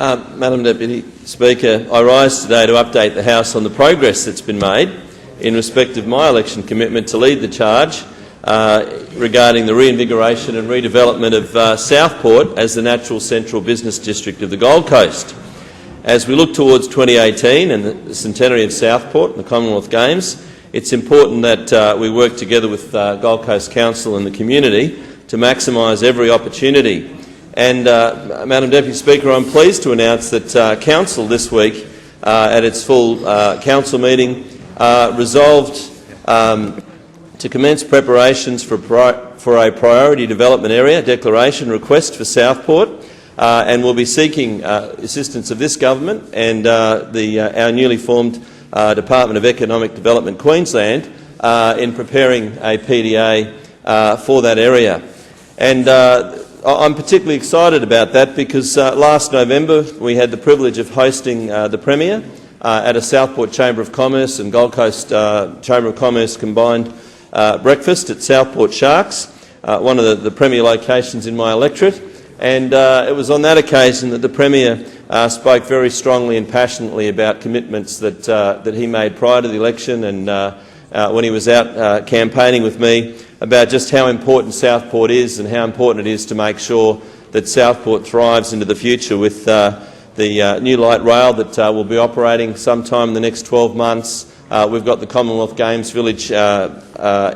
Madam Deputy Speaker, I rise today to update the House on the progress that's been made in respect of my election commitment to lead the charge regarding the reinvigoration and redevelopment of Southport as the natural central business district of the Gold Coast. As we look towards 2018 and the centenary of Southport and the Commonwealth Games, it's important that we work together with Gold Coast Council and the community to maximise every opportunity. And, Madam Deputy Speaker, I'm pleased to announce that Council this week, at its full Council meeting, resolved to commence preparations for a priority development area declaration request for Southport, and will be seeking assistance of this government and our newly formed Department of Economic Development Queensland in preparing a PDA for that area. And I'm particularly excited about that because last November we had the privilege of hosting the Premier at a Southport Chamber of Commerce and Gold Coast Chamber of Commerce combined breakfast at Southport Sharks, one of the premier locations in my electorate. And it was on that occasion that the Premier spoke very strongly and passionately about commitments that he made prior to the election and when he was out campaigning with me about just how important Southport is and how important it is to make sure that Southport thrives into the future with the new light rail that will be operating sometime in the next 12 months. We've got the Commonwealth Games Village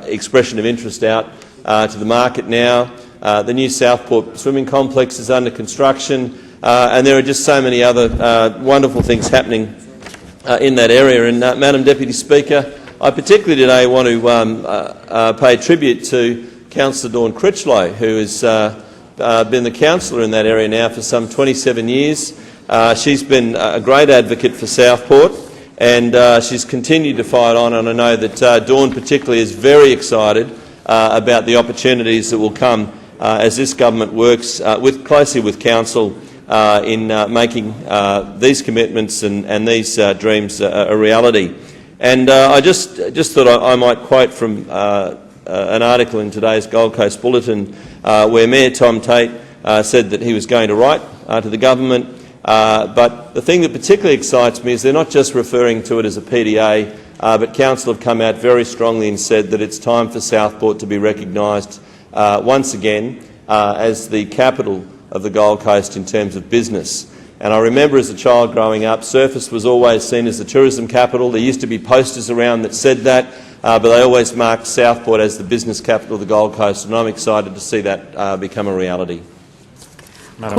expression of interest out to the market now. The new Southport swimming complex is under construction, and there are just so many other wonderful things happening in that area. And Madam Deputy Speaker, I particularly today want to pay tribute to Councillor Dawn Critchlow, who has been the councillor in that area now for some 27 years. She's been a great advocate for Southport, and she's continued to fight on, and I know that Dawn particularly is very excited about the opportunities that will come as this government works closely with Council in making these commitments and these dreams a reality. And I just thought I might quote from an article in today's Gold Coast Bulletin where Mayor Tom Tate said that he was going to write to the government, but the thing that particularly excites me is they're not just referring to it as a PDA, but Council have come out very strongly and said that it's time for Southport to be recognised once again as the capital of the Gold Coast in terms of business. And I remember as a child growing up, Surfers was always seen as the tourism capital. There used to be posters around that said that, but they always marked Southport as the business capital of the Gold Coast, and I'm excited to see that become a reality. Madam